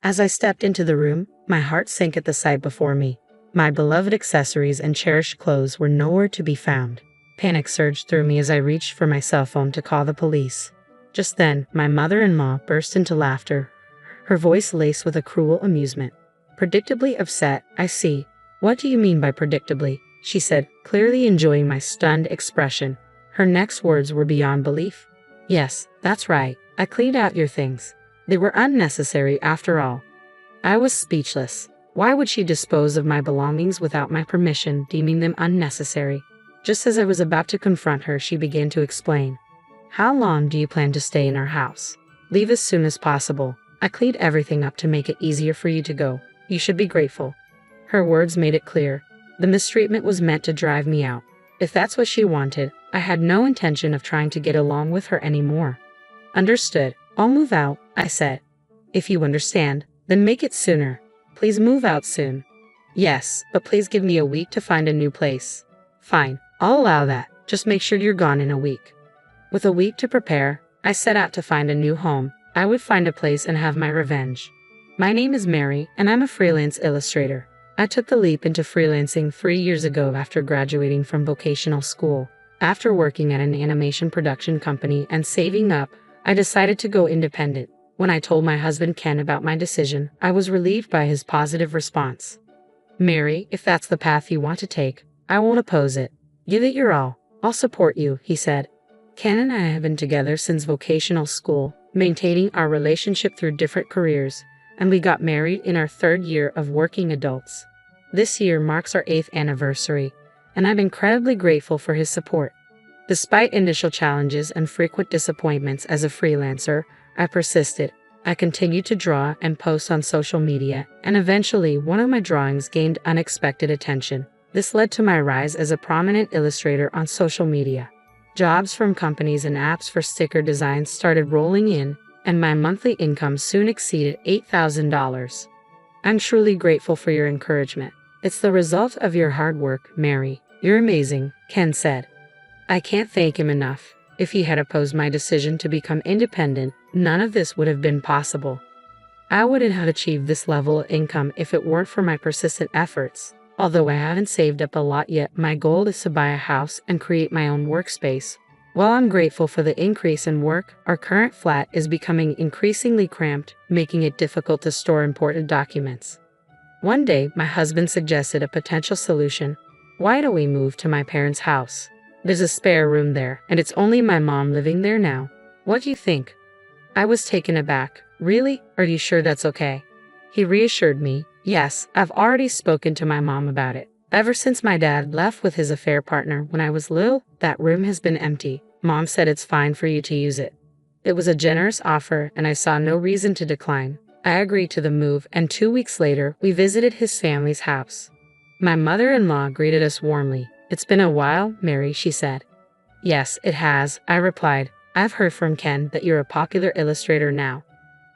As I stepped into the room, my heart sank at the sight before me. My beloved accessories and cherished clothes were nowhere to be found. Panic surged through me as I reached for my cell phone to call the police. Just then, my mother-in-law burst into laughter, her voice laced with a cruel amusement. Predictably upset, I see. What do you mean by predictably? She said, clearly enjoying my stunned expression. Her next words were beyond belief. Yes, that's right. I cleaned out your things. They were unnecessary after all. I was speechless. Why would she dispose of my belongings without my permission, deeming them unnecessary? Just as I was about to confront her, she began to explain. How long do you plan to stay in our house? Leave as soon as possible. I cleaned everything up to make it easier for you to go. You should be grateful. Her words made it clear. The mistreatment was meant to drive me out. If that's what she wanted, I had no intention of trying to get along with her anymore. Understood. I'll move out, I said. If you understand, then make it sooner. Please move out soon. Yes, but please give me a week to find a new place. Fine, I'll allow that. Just make sure you're gone in a week. With a week to prepare, I set out to find a new home. I would find a place and have my revenge. My name is Mary, and I'm a freelance illustrator. I took the leap into freelancing 3 years ago after graduating from vocational school. After working at an animation production company and saving up, I decided to go independent. When I told my husband Ken about my decision, I was relieved by his positive response. Mary, if that's the path you want to take, I won't oppose it. Give it your all. I'll support you, he said. Ken and I have been together since vocational school, maintaining our relationship through different careers, and we got married in our 3rd year of working adults. This year marks our 8th anniversary, and I'm incredibly grateful for his support. Despite initial challenges and frequent disappointments as a freelancer, I persisted. I continued to draw and post on social media, and eventually one of my drawings gained unexpected attention. This led to my rise as a prominent illustrator on social media. Jobs from companies and apps for sticker designs started rolling in, and my monthly income soon exceeded $8,000. I'm truly grateful for your encouragement. It's the result of your hard work, Mary. You're amazing, Ken said. I can't thank him enough. If he had opposed my decision to become independent, none of this would have been possible. I wouldn't have achieved this level of income if it weren't for my persistent efforts. Although I haven't saved up a lot yet, my goal is to buy a house and create my own workspace. While I'm grateful for the increase in work, our current flat is becoming increasingly cramped, making it difficult to store important documents. One day, my husband suggested a potential solution. Why don't we move to my parents' house? There's a spare room there, and it's only my mom living there now. What do you think? I was taken aback. Really? Are you sure that's okay? He reassured me. Yes, I've already spoken to my mom about it. Ever since my dad left with his affair partner when I was little, that room has been empty. Mom said it's fine for you to use it. It was a generous offer, and I saw no reason to decline. I agreed to the move, and 2 weeks later, we visited his family's house. My mother-in-law greeted us warmly. It's been a while, Mary, she said. Yes, it has, I replied. I've heard from Ken that you're a popular illustrator now.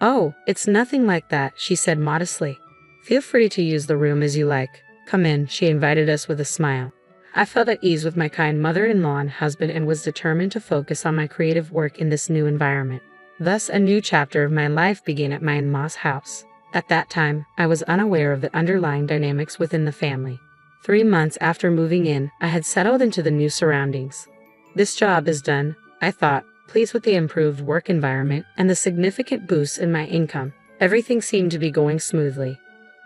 Oh, it's nothing like that, she said modestly. Feel free to use the room as you like. Come in, she invited us with a smile. I felt at ease with my kind mother-in-law and husband and was determined to focus on my creative work in this new environment. Thus, a new chapter of my life began at my in-law's house. At that time, I was unaware of the underlying dynamics within the family. 3 months after moving in, I had settled into the new surroundings. This job is done, I thought, pleased with the improved work environment and the significant boost in my income. Everything seemed to be going smoothly.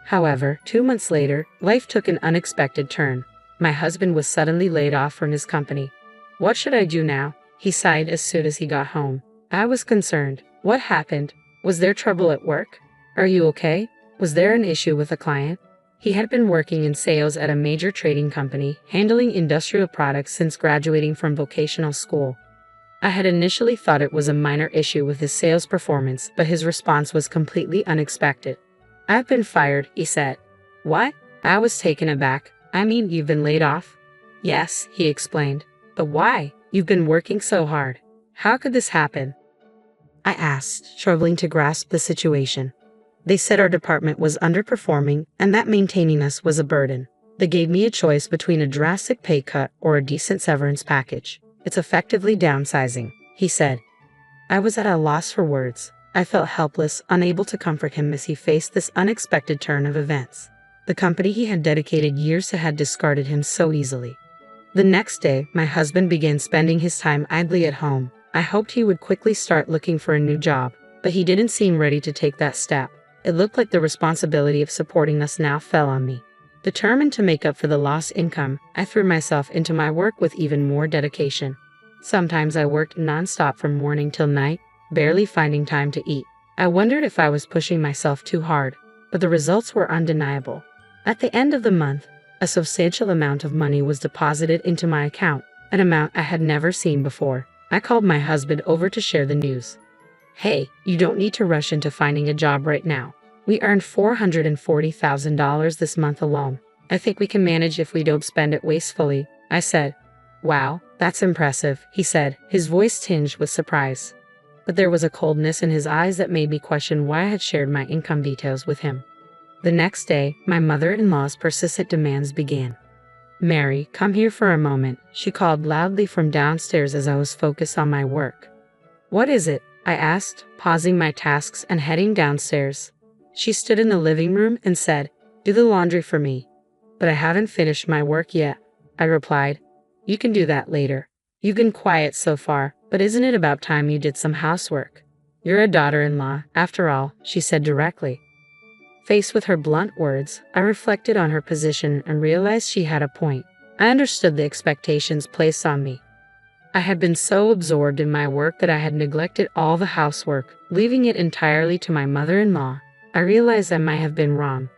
However, 2 months later, life took an unexpected turn. My husband was suddenly laid off from his company. What should I do now? He sighed as soon as he got home. I was concerned. What happened? Was there trouble at work? Are you okay? Was there an issue with a client? He had been working in sales at a major trading company, handling industrial products since graduating from vocational school. I had initially thought it was a minor issue with his sales performance, but his response was completely unexpected. I've been fired, he said. What? I was taken aback. I mean, you've been laid off? Yes, he explained. But why? You've been working so hard. How could this happen? I asked, struggling to grasp the situation. They said our department was underperforming and that maintaining us was a burden. They gave me a choice between a drastic pay cut or a decent severance package. It's effectively downsizing, he said. I was at a loss for words. I felt helpless, unable to comfort him as he faced this unexpected turn of events. The company he had dedicated years to had discarded him so easily. The next day, my husband began spending his time idly at home. I hoped he would quickly start looking for a new job, but he didn't seem ready to take that step. It looked like the responsibility of supporting us now fell on me. Determined to make up for the lost income, I threw myself into my work with even more dedication. Sometimes I worked nonstop from morning till night, barely finding time to eat. I wondered if I was pushing myself too hard, but the results were undeniable. At the end of the month, a substantial amount of money was deposited into my account, an amount I had never seen before. I called my husband over to share the news. "Hey, you don't need to rush into finding a job right now. We earned $440,000 this month alone. I think we can manage if we don't spend it wastefully," I said. "Wow, that's impressive," he said, his voice tinged with surprise. But there was a coldness in his eyes that made me question why I had shared my income details with him. The next day, my mother-in-law's persistent demands began. "Mary, come here for a moment," she called loudly from downstairs as I was focused on my work. "What is it?" I asked, pausing my tasks and heading downstairs. She stood in the living room and said, "Do the laundry for me." "But I haven't finished my work yet," I replied. "You can do that later. You've been quiet so far, but isn't it about time you did some housework? You're a daughter-in-law, after all," she said directly. Faced with her blunt words, I reflected on her position and realized she had a point. I understood the expectations placed on me. I had been so absorbed in my work that I had neglected all the housework, leaving it entirely to my mother-in-law. I realized I might have been wrong.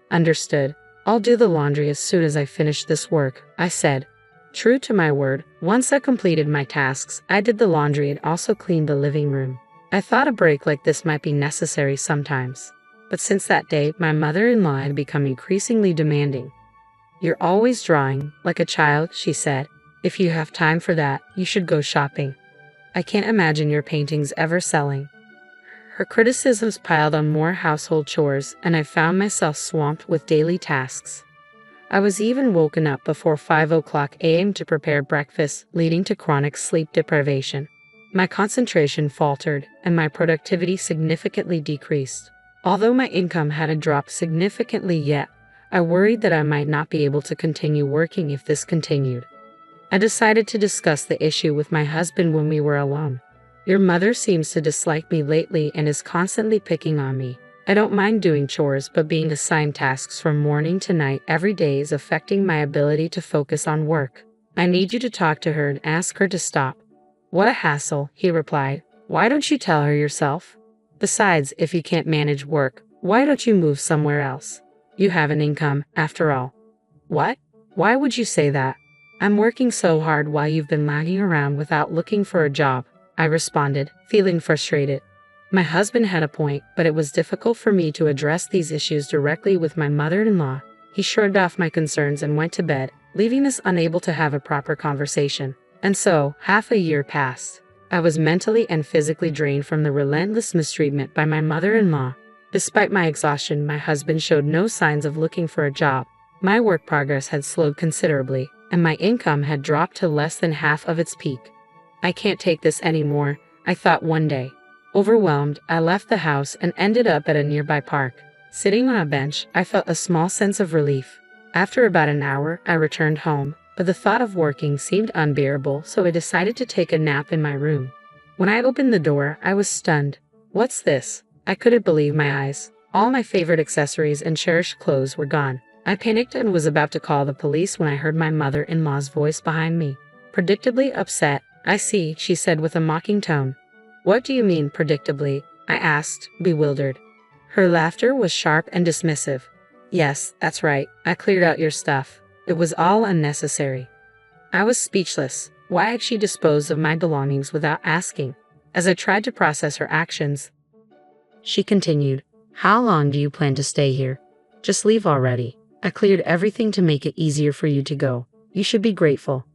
"Understood. I'll do the laundry as soon as I finish this work," I said. True to my word, once I completed my tasks, I did the laundry and also cleaned the living room. I thought a break like this might be necessary sometimes. But since that day, my mother-in-law had become increasingly demanding. "You're always drawing, like a child," she said. "If you have time for that, you should go shopping. I can't imagine your paintings ever selling." Her criticisms piled on more household chores, and I found myself swamped with daily tasks. I was even woken up before 5 a.m. to prepare breakfast, leading to chronic sleep deprivation. My concentration faltered, and my productivity significantly decreased. Although my income hadn't dropped significantly yet, I worried that I might not be able to continue working if this continued. I decided to discuss the issue with my husband when we were alone. "Your mother seems to dislike me lately and is constantly picking on me. I don't mind doing chores, but being assigned tasks from morning to night every day is affecting my ability to focus on work. I need you to talk to her and ask her to stop." "What a hassle," he replied. "Why don't you tell her yourself? Besides, if you can't manage work, why don't you move somewhere else? You have an income, after all." "What? Why would you say that? I'm working so hard while you've been lagging around without looking for a job," I responded, feeling frustrated. My husband had a point, but it was difficult for me to address these issues directly with my mother-in-law. He shrugged off my concerns and went to bed, leaving us unable to have a proper conversation. And so, half a year passed. I was mentally and physically drained from the relentless mistreatment by my mother-in-law. Despite my exhaustion, my husband showed no signs of looking for a job. My work progress had slowed considerably, and my income had dropped to less than half of its peak. "I can't take this anymore," I thought one day. Overwhelmed, I left the house and ended up at a nearby park. Sitting on a bench, I felt a small sense of relief. After about an hour, I returned home, but the thought of working seemed unbearable, so I decided to take a nap in my room. When I opened the door, I was stunned. "What's this?" I couldn't believe my eyes. All my favorite accessories and cherished clothes were gone. I panicked and was about to call the police when I heard my mother-in-law's voice behind me. Predictably upset, "I see," she said with a mocking tone. "What do you mean, predictably?" I asked, bewildered. Her laughter was sharp and dismissive. "Yes, that's right. I cleared out your stuff. It was all unnecessary." I was speechless. Why had she disposed of my belongings without asking? As I tried to process her actions, she continued, "How long do you plan to stay here? Just leave already. I cleared everything to make it easier for you to go. You should be grateful."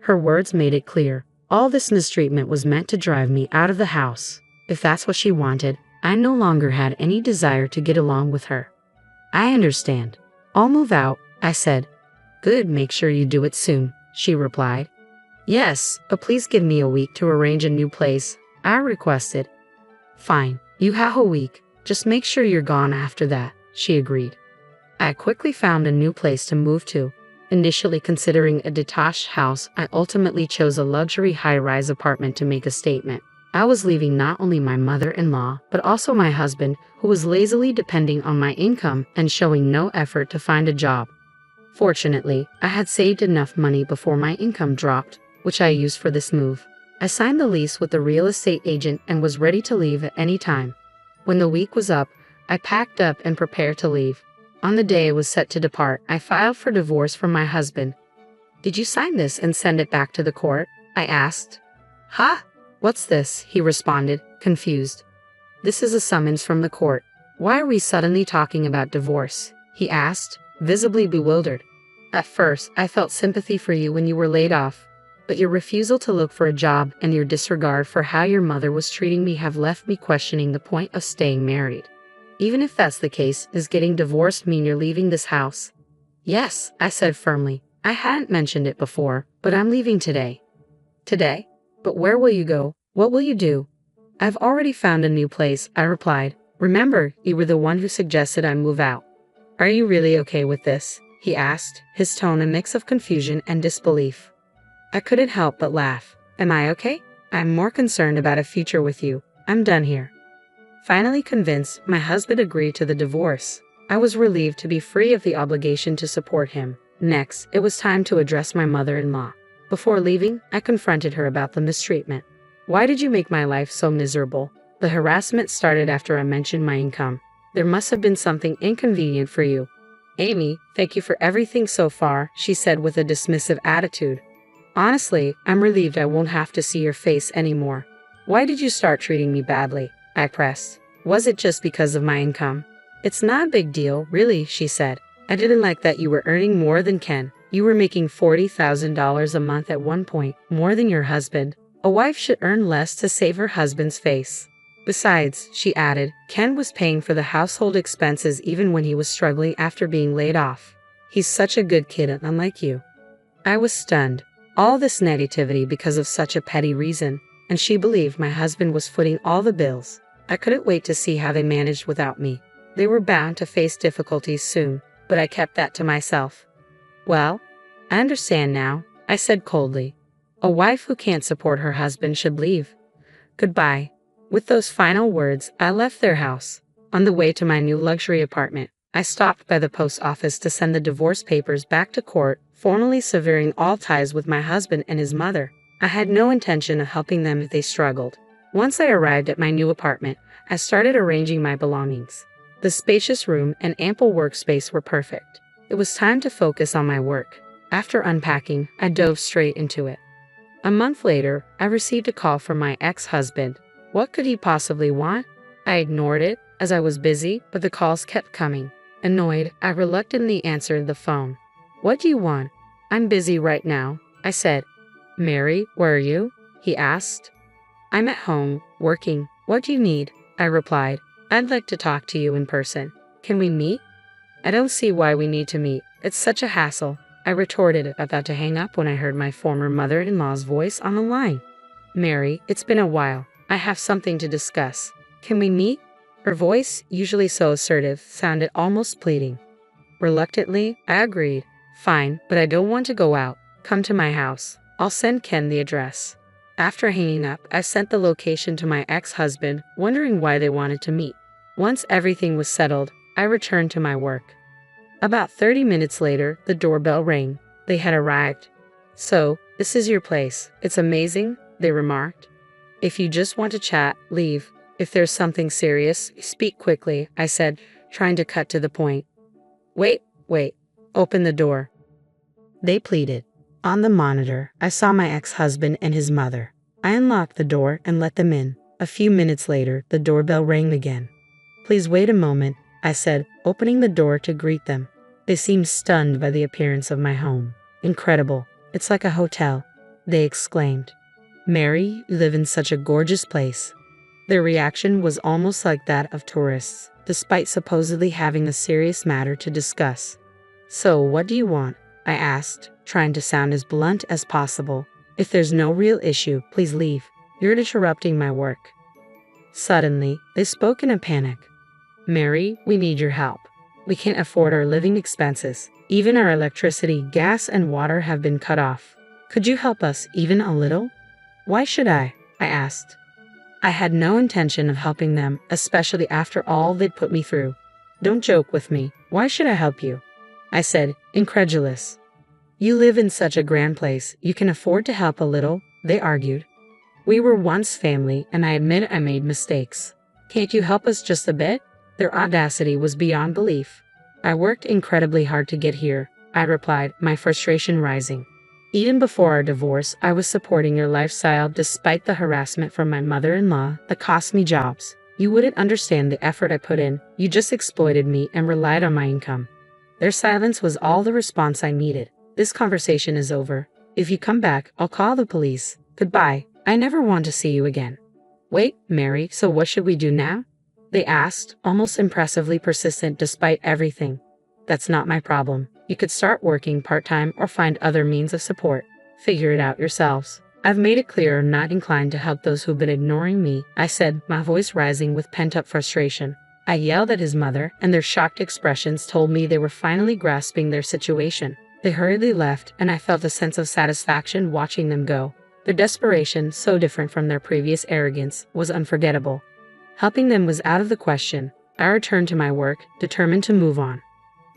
Her words made it clear. All this mistreatment was meant to drive me out of the house. If that's what she wanted, I no longer had any desire to get along with her. "I understand. I'll move out," I said. "Good, make sure you do it soon," she replied. "Yes, but please give me a week to arrange a new place," I requested. "Fine. You have a week. Just make sure you're gone after that, she agreed. I quickly found a new place to move to. Initially considering a detached house, I ultimately chose a luxury high-rise apartment to make a statement. I was leaving not only my mother-in-law, but also my husband, who was lazily depending on my income and showing no effort to find a job. Fortunately, I had saved enough money before my income dropped, which I used for this move. I signed the lease with the real estate agent and was ready to leave at any time. When the week was up, I packed up and prepared to leave. On the day I was set to depart, I filed for divorce from my husband. "Did you sign this and send it back to the court?" I asked. "Huh? What's this?" he responded, confused. "This is a summons from the court." "Why are we suddenly talking about divorce?" he asked, visibly bewildered. "At first, I felt sympathy for you when you were laid off, but your refusal to look for a job and your disregard for how your mother was treating me have left me questioning the point of staying married. Even if that's the case, does getting divorced mean you're leaving this house?" "Yes," I said firmly. "I hadn't mentioned it before, but I'm leaving today." "Today? But where will you go? What will you do?" "I've already found a new place," I replied. "Remember, you were the one who suggested I move out." "Are you really okay with this?" he asked, his tone a mix of confusion and disbelief. I couldn't help but laugh. "Am I okay? I'm more concerned about a future with you. I'm done here." Finally convinced, my husband agreed to the divorce. I was relieved to be free of the obligation to support him. Next, it was time to address my mother-in-law. Before leaving, I confronted her about the mistreatment. "Why did you make my life so miserable?" The harassment started after I mentioned my income. "There must have been something inconvenient for you." "Amy, thank you for everything so far," she said with a dismissive attitude. "Honestly, I'm relieved I won't have to see your face anymore." "Why did you start treating me badly?" I pressed. "Was it just because of my income?" "It's not a big deal, really," she said. "I didn't like that you were earning more than Ken. You were making $40,000 a month at one point, more than your husband. A wife should earn less to save her husband's face. Besides," she added, "Ken was paying for the household expenses even when he was struggling after being laid off. He's such a good kid, unlike you." I was stunned. All this negativity because of such a petty reason, and she believed my husband was footing all the bills. I couldn't wait to see how they managed without me. They were bound to face difficulties soon, but I kept that to myself. "Well, I understand now," I said coldly. "A wife who can't support her husband should leave. Goodbye." With those final words, I left their house. On the way to my new luxury apartment, I stopped by the post office to send the divorce papers back to court, formally severing all ties with my husband and his mother. I had no intention of helping them if they struggled. Once I arrived at my new apartment, I started arranging my belongings. The spacious room and ample workspace were perfect. It was time to focus on my work. After unpacking, I dove straight into it. A month later, I received a call from my ex-husband. What could he possibly want? I ignored it, as I was busy, but the calls kept coming. Annoyed, I reluctantly answered the phone. "What do you want?" "I'm busy right now," I said. "Mary, where are you?" he asked. "I'm at home, working. What do you need?" I replied. "I'd like to talk to you in person. Can we meet?" "I don't see why we need to meet. It's such a hassle," I retorted, about to hang up when I heard my former mother-in-law's voice on the line. "Mary, it's been a while. I have something to discuss. Can we meet?" Her voice, usually so assertive, sounded almost pleading. Reluctantly, I agreed. "Fine, but I don't want to go out. Come to my house. I'll send Ken the address." After hanging up, I sent the location to my ex-husband, wondering why they wanted to meet. Once everything was settled, I returned to my work. About 30 minutes later, the doorbell rang. They had arrived. "So, this is your place. It's amazing," they remarked. "If you just want to chat, leave. If there's something serious, speak quickly," I said, trying to cut to the point. Wait. Open the door," they pleaded. On the monitor, I saw my ex-husband and his mother. I unlocked the door and let them in. A few minutes later, the doorbell rang again. "Please wait a moment," I said, opening the door to greet them. They seemed stunned by the appearance of my home. "Incredible. It's like a hotel," they exclaimed. "Mary, you live in such a gorgeous place." Their reaction was almost like that of tourists, despite supposedly having a serious matter to discuss. "So, what do you want?" I asked, trying to sound as blunt as possible. "If there's no real issue, please leave. You're interrupting my work." Suddenly, they spoke in a panic. Mary, we need your help. We can't afford our living expenses. Even our electricity, gas, and water have been cut off. Could you help us even a little? Why should I asked. I had no intention of helping them, especially after all they'd put me through. Don't joke with me. Why should I help you? I said, incredulous. You live in such a grand place, you can afford to help a little, they argued. We were once family, and I admit I made mistakes. Can't you help us just a bit? Their audacity was beyond belief. I worked incredibly hard to get here, I replied, my frustration rising. Even before our divorce, I was supporting your lifestyle despite the harassment from my mother-in-law that cost me jobs. You wouldn't understand the effort I put in, you just exploited me and relied on my income. Their silence was all the response I needed. This conversation is over. If you come back, I'll call the police. Goodbye. I never want to see you again. Wait, Mary, so what should we do now? They asked, almost impressively persistent despite everything. That's not my problem. You could start working part-time or find other means of support. Figure it out yourselves. I've made it clear I'm not inclined to help those who've been ignoring me, I said, my voice rising with pent-up frustration. I yelled at his mother, and their shocked expressions told me they were finally grasping their situation. They hurriedly left, and I felt a sense of satisfaction watching them go. Their desperation, so different from their previous arrogance, was unforgettable. Helping them was out of the question. I returned to my work, determined to move on.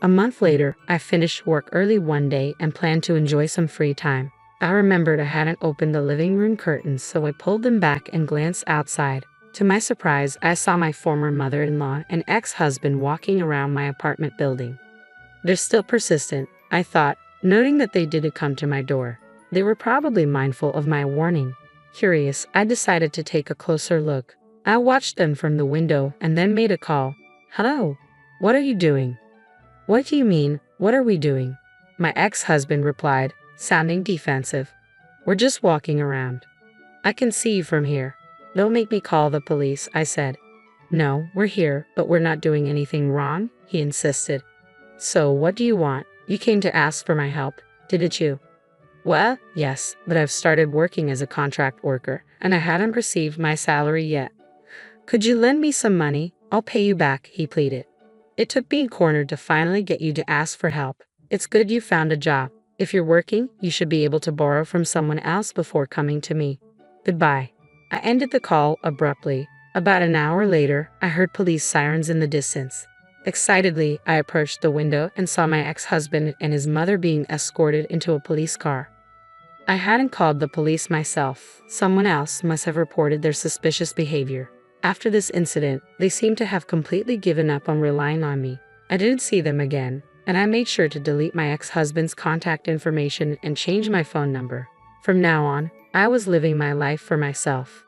A month later, I finished work early one day and planned to enjoy some free time. I remembered I hadn't opened the living room curtains, so I pulled them back and glanced outside. To my surprise, I saw my former mother-in-law and ex-husband walking around my apartment building. They're still persistent, I thought, noting that they didn't come to my door. They were probably mindful of my warning. Curious, I decided to take a closer look. I watched them from the window and then made a call. Hello? What are you doing? What do you mean, what are we doing? My ex-husband replied, sounding defensive. We're just walking around. I can see you from here. Don't make me call the police, I said. No, we're here, but we're not doing anything wrong, he insisted. So what do you want? You came to ask for my help, didn't you? Well, yes, but I've started working as a contract worker, and I hadn't received my salary yet. Could you lend me some money? I'll pay you back, he pleaded. It took being cornered to finally get you to ask for help. It's good you found a job. If you're working, you should be able to borrow from someone else before coming to me. Goodbye. I ended the call abruptly. About an hour later, I heard police sirens in the distance. Excitedly, I approached the window and saw my ex-husband and his mother being escorted into a police car. I hadn't called the police myself. Someone else must have reported their suspicious behavior. After this incident, they seemed to have completely given up on relying on me. I didn't see them again, and I made sure to delete my ex-husband's contact information and change my phone number. From now on, I was living my life for myself.